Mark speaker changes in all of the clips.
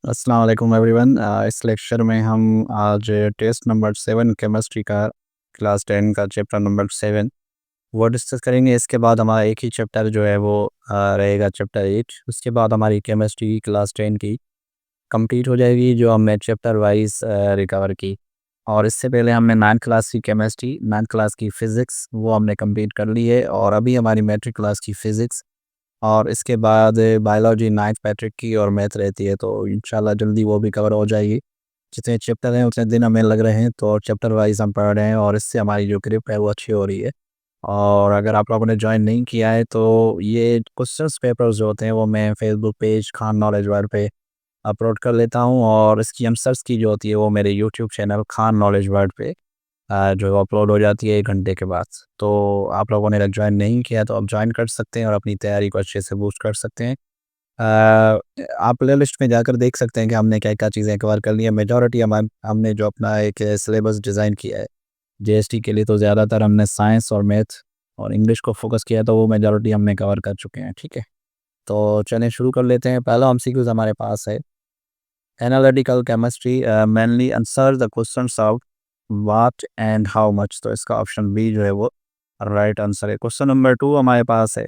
Speaker 1: अस्सलाम वालेकुम एवरीवन। इस लेक्चर में हम आज टेस्ट नंबर 7 केमिस्ट्री का क्लास 10 का चैप्टर नंबर 7 वो डिस्कस करेंगे। इसके बाद हमारा एक ही चैप्टर जो है वो रहेगा चैप्टर 8। उसके बाद हमारी केमिस्ट्री की क्लास 10 की कंप्लीट हो जाएगी, जो हमने चैप्टर वाइज रिकवर की। और इससे पहले हमने 9th क्लास की केमिस्ट्री, 9th क्लास की फ़िज़िक्स वो हमने कंप्लीट कर ली है, और अभी हमारी मैट्रिक क्लास की फ़िज़िक्स और इसके बाद बायोलॉजी 9th पैट्रिक की और मैथ रहती है, तो इंशाल्लाह जल्दी वो भी कवर हो जाएगी। जितने चैप्टर हैं उतने दिन हमें लग रहे हैं, तो चैप्टर वाइज हम पढ़ रहे हैं और इससे हमारी जो ग्रिप है वो अच्छी हो रही है। और अगर आप लोगों ने ज्वाइन नहीं किया है तो ये क्वेश्चंस पेपर्स जो होते हैं वो मैं Facebook page Khan knowledge world पे अपलोड कर लेता हूँ, और इसकी आंसर्स की जो होती है वो मेरे YouTube channel Khan knowledge world पे जो अपलोड हो जाती है 1 घंटे के बाद। तो आप लोगों ने अगर ज्वाइन नहीं किया तो आप ज्वाइन कर सकते हैं और अपनी तैयारी को अच्छे से बूस्ट कर सकते हैं। आप प्लेलिस्ट में जाकर देख सकते हैं कि हमने क्या-क्या चीज़ें कवर कर ली हैं। मेजॉरिटी हमने जो अपना एक सिलेबस डिज़ाइन किया है जीएसटी के लिए, तो ज़्यादातर हमने साइंस और मैथ और इंग्लिश को फोकस किया है, तो वो मेजॉरिटी हमने कवर कर चुके हैं। ठीक है? तो चलिए शुरू कर लेते हैं। पहला एमसीक्यूज़ हमारे पास है। Analytical chemistry mainly answer the questions of what and how much, तो इसका ऑप्शन बी जो है वो राइट आंसर है। क्वेश्चन नंबर 2 हमारे पास है।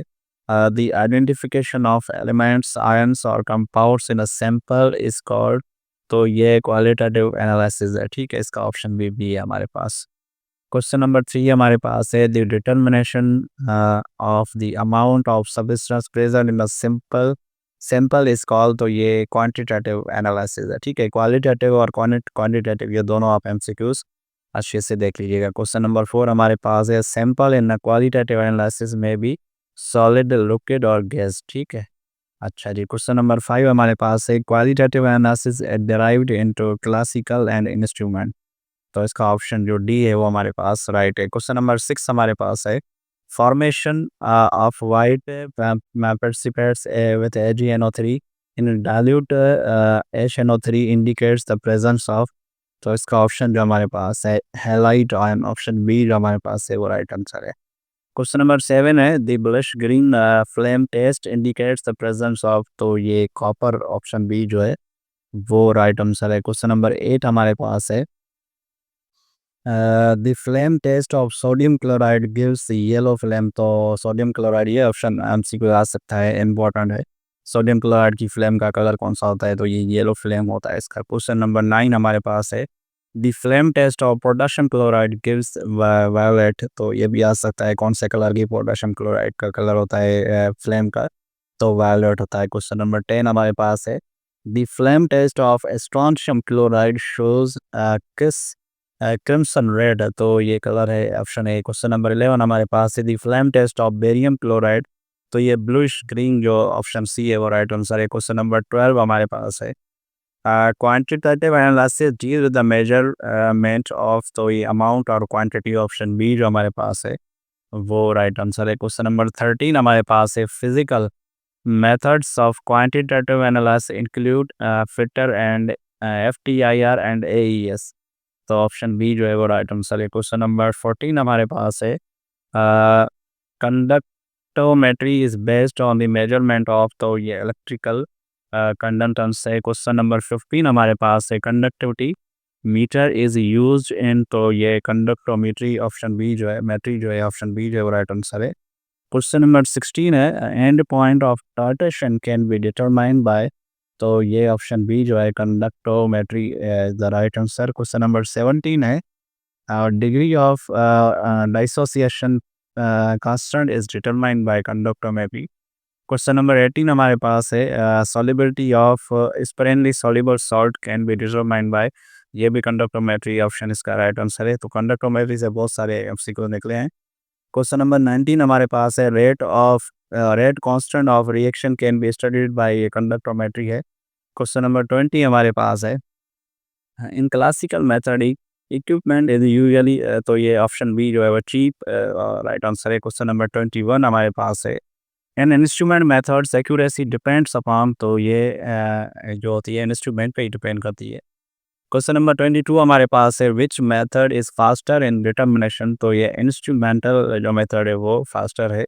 Speaker 1: The identification of elements ions और compounds in a sample is called, तो ये क्वालिटेटिव एनालिसिस है। ठीक है, इसका ऑप्शन बी है हमारे पास। क्वेश्चन नंबर 3 हमारे पास है। The determination of the amount of substance present in a simple sample is called, तो ये क्वांटिटेटिव एनालिसिस है। ठीक है, क्वालिटेटिव और क्वांटिटेटिव ये दोनों आप एमसीक्यूज अच्छे से देख लीजिएगा। क्वेश्चन नंबर 4 हमारे पास है। सैंपल इन क्वालिटेटिव एनालिसिस में भी सॉलिड, लिक्विड और गैस। ठीक है, अच्छा जी। क्वेश्चन नंबर 5 हमारे पास है। Qualitative analysis derived into classical and instrument, तो इसका ऑप्शन जो डी है वो हमारे पास राइट है। क्वेश्चन नंबर 6 हमारे पास है। Formation of white participants with AgNO3 in dilute HNO3 indicates the presence of, तो इसका ऑप्शन जो हमारे पास है हैलाइट आयन, ऑप्शन बी जो हमारे पास है वो राइट आंसर है। क्वेश्चन नंबर 7 है। The bluish green flame test indicates the presence of, तो ये कॉपर, ऑप्शन बी जो है वो राइट आंसर है। क्वेश्चन नंबर 8 हमारे पास है। The flame test of sodium chloride gives yellow flame, तो सोडियम क्लोराइड ये ऑप्शन एमसीक्यू आ सकता है, इम्पोर्टेंट है। सोडियम क्लोराइड की फ्लेम का कलर कौन सा होता है, तो ये येलो फ्लेम होता है इसका। क्वेश्चन नंबर 9 हमारे पास है। The flame test of potassium chloride gives violet, तो ये भी आ सकता है कौन से कलर की पोटेशियम क्लोराइड का कलर होता है फ्लेम का, तो वायलेट होता है। क्वेश्चन नंबर 10 हमारे पास है। The flame test of strontium chloride shows किस क्रिम्सन रेड, तो ये कलर है ऑप्शन ए। क्वेश्चन नंबर 11 हमारे पास है। The flame test of barium chloride, तो ये ब्लूइश ग्रीन जो ऑप्शन सी है वो राइट आंसर है। क्वेश्चन नंबर 12 हमारे पास है। Quantitative analysis deal with the measurement of, तो ये अमाउंट और क्वांटिटी, ऑप्शन बी जो हमारे पास है वो राइट आंसर है। क्वेश्चन नंबर 13 हमारे पास है। Physical methods of quantitative analysis include fitter and FTIR and AES, तो ऑप्शन बी जो है वो राइट आंसर है। क्वेश्चन नंबर 14 हमारे पास है। Conductometry is based on the measurement of, तो ये इलेक्ट्रिकल कंडक्टेंस है। क्वेश्चन नंबर 15 हमारे पास है। Conductivity meter is used in, तो ये कंडक्टोमेट्री, ऑप्शन बी जो है मेट्री जो है ऑप्शन बी जो है वो राइट आंसर है। क्वेश्चन नंबर 16 है। End point of titration can be determined by, तो ये ऑप्शन बी जो है conductometry is the right answer. Question number 17 है। Degree of dissociation constant is determined by conductometry. Question number 18 हमारे पास है। Solubility of sparingly soluble salt can be determined by, ये भी कंडक्टोमेट्री, ऑप्शन इसका राइट आंसर है। तो कंडक्टोमेट्री से बहुत सारे एमसीक्यू निकले हैं। क्वेश्चन नंबर 19 हमारे पास है। Rate constant of reaction can be studied by, conductometry है। क्वेश्चन नंबर 20 हमारे पास है। In classical method equipment is usually, तो ये ऑप्शन बी जो है वो चीप राइट आंसर है। क्वेश्चन नंबर 21 हमारे पास है। An instrument methods accuracy depends upon, तो ये जो होती है इंस्ट्रूमेंट पे ही डिपेंड करती है। क्वेश्चन नंबर 22 हमारे पास है। Which method is faster in determination, तो ये इंस्ट्रूमेंटल जो मेथड है वो फास्टर है।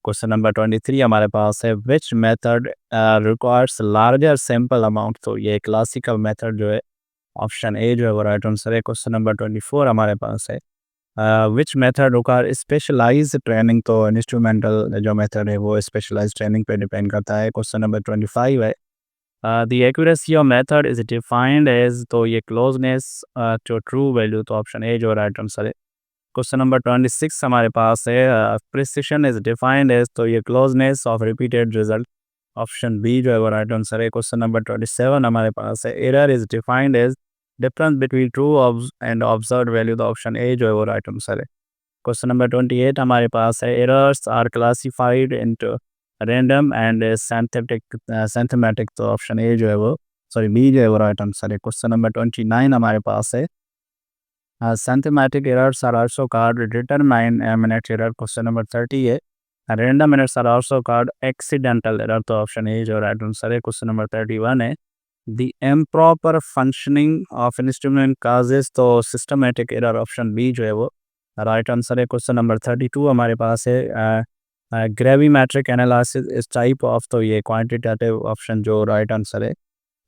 Speaker 1: क्वेश्चन नंबर 23 हमारे पास है, which method requires larger sample amount. तो ये क्लासिकल मेथड जो है, ऑप्शन ए जो है वो राइट आंसर है। क्वेश्चन नंबर 24 हमारे पास है, which method require specialise training. तो इंस्ट्रूमेंटल जो मेथड है वो स्पेशलाइज ट्रेनिंग पे डिपेंड करता है। क्वेश्चन नंबर 25 है, the accuracy of method is defined as. तो ये क्लोजनेस टू ट्रू वैल्यू। तो ऑप्शन ए जो राइट आंसर है। क्वेश्चन नंबर 26 हमारे पास है, प्रिसिशन इज डिफाइंड एज। तो ये closeness of repeated result. Option B जो है वो राइट आंसर है। क्वेश्चन नंबर 27 हमारे पास है, error is defined as difference between true and observe value. तो ऑप्शन ए जो है वो राइट आंसर है। क्वेश्चन नंबर 28 हमारे पास है, errors are classified into random and systematic. तो ऑप्शन ए जो है वो, सॉरी बी जो है वो राइट आंसर है। क्वेश्चन नंबर 29 हमारे पास है, symptomatic errors are also called determinate error. Question number 30 है, random errors are also called accidental error. तो ऑप्शन ए जो राइट आंसर है। क्वेश्चन नंबर 31 है, the improper functioning of instrument causes। तो systematic error। ऑप्शन बी जो है वो right answer है। क्वेश्चन नंबर 32 हमारे पास है, gravimetric analysis is type of। तो ये क्वांटिटेटिव। ऑप्शन जो राइट आंसर है।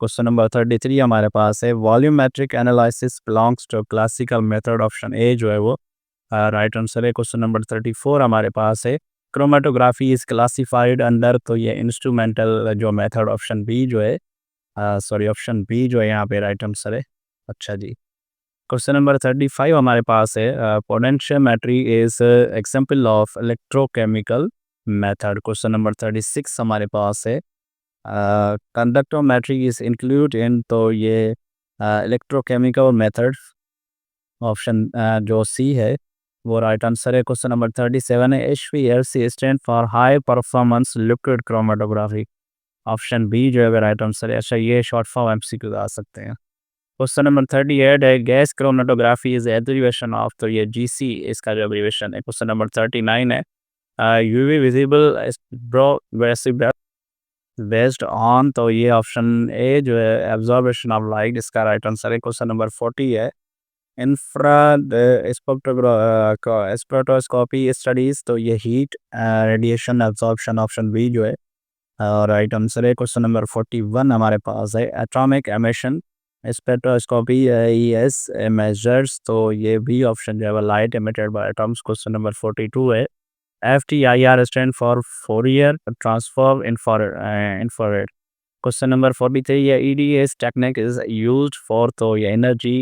Speaker 1: क्वेश्चन नंबर 33 हमारे पास है, volumetric analysis belongs to classical method. Option A जो है वो राइट आंसर है। क्वेश्चन नंबर 34 हमारे पास है, क्रोमेटोग्राफी इज क्लासिफाइड अंडर। तो ये इंस्ट्रूमेंटल जो मेथड। ऑप्शन बी जो है, सॉरी ऑप्शन बी जो है यहाँ पे राइट आंसर है। अच्छा जी। क्वेश्चन नंबर 35 हमारे पास है, potentiometry is example of electrochemical method. Question number 36 हमारे पास है, कंडक्टोमेट्री इज इंक्लूड इन। तो ये इलेक्ट्रोकेमिकल मेथड। ऑप्शन जो सी है वो राइट आंसर है। क्वेश्चन नंबर 37 है, HPLC stand for high performance liquid chromatography. Option B जो है राइट आंसर है। अच्छा, ये शॉर्ट फॉर्म एमसीक्यू आ सकते हैं। क्वेश्चन नंबर 38 है, gas chromatography is abbreviation of. तो ये GC इसका जो एब्रीविएशन है। क्वेश्चन नंबर 39 है, UV visible bro based on. तो ये ऑप्शन ए जो है एब्जॉर्बेशन ऑफ लाइट इसका राइट आंसर है। क्वेश्चन नंबर 40 है, इंफ्रा स्पेक्ट्रोस्कोपी स्टडीज। तो ये heat radiation absorption. Option B जो है राइट आंसर है। क्वेश्चन नंबर 41 हमारे पास है, atomic emission spectroscopy ES measures. तो ये भी ऑप्शन जो है light emitted by atoms. Question number 42 है, FTIR stand for Fourier transform infrared. Question number 43 है, EDS technique is used for. तो ये एनर्जी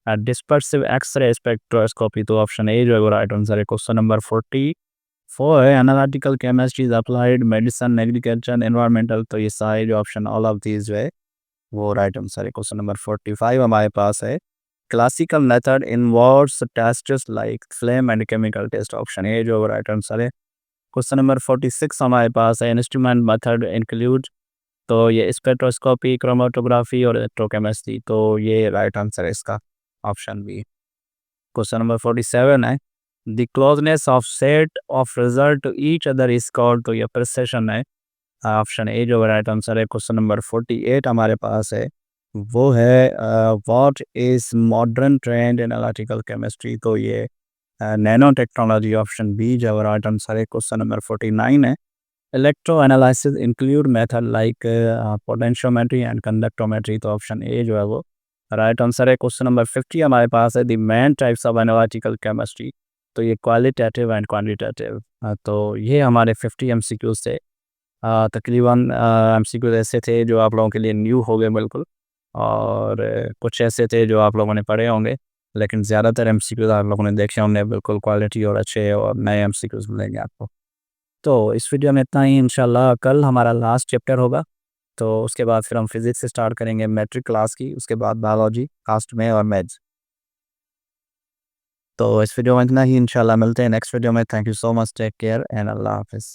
Speaker 1: डिस्पर्सिव एक्सरे स्पेक्ट्रोस्कोपी। तो ऑप्शन ए जो है वो राइट आंसर है। क्वेश्चन नंबर 44 है, analytical chemistry is applied medicine agriculture environmental. तो ये सारे जो ऑप्शन ऑल ऑफ दीज जो है वो राइट आंसर है। क्वेश्चन नंबर 45 हमारे पास है, classical method involves tests like flame and chemical test. Option A जो राइट आंसर है। क्वेश्चन नंबर 46 हमारे पास है, इंस्ट्रूमेंट मेथड इंक्लूड। तो ये स्पेक्ट्रोस्कोपी, क्रोमेटोग्राफी और इलेक्ट्रोकेमिस्ट्री। तो ये राइट आंसर है इसका, ऑप्शन बी। क्वेश्चन नंबर 47 है, the closeness of set of result to each other is called. तो ये प्रिसिशन है। ऑप्शन ए जो राइट आंसर है। क्वेश्चन नंबर 48 हमारे पास है, वो है what is modern trend in analytical chemistry. तो ये नैनो टेक्नोलॉजी। ऑप्शन बी जो राइट आंसर है। क्वेश्चन नंबर 49 है, electro analysis include method like potentiometry and conductometry. तो ऑप्शन ए जो है वो राइट आंसर है। क्वेश्चन नंबर 50 हमारे पास है, the main types of analytical chemistry. तो ये क्वालिटेटिव एंड क्वांटिटेटिव। तो ये हमारे 50 MCQs थे। तकरीबन MCQs ऐसे थे जो आप लोगों के लिए न्यू हो गए बिल्कुल, और कुछ ऐसे थे जो आप लोगों ने पढ़े होंगे, लेकिन ज़्यादातर MCQs आप लोगों ने देखे होंगे बिल्कुल क्वालिटी और अच्छे और नए MCQs मिलेंगे आपको। तो इस वीडियो में इतना ही। इंशाल्लाह कल हमारा लास्ट चैप्टर होगा। तो उसके बाद फिर हम फिज़िक्स से स्टार्ट करेंगे मैट्रिक क्लास की, उसके बाद बायोलॉजी, कास्ट में और मैथ्स। तो इस वीडियो में इतना ही। इंशाल्लाह मिलते हैं नेक्स्ट वीडियो में। Thank you so much, take care and अल्लाह हाफिज़।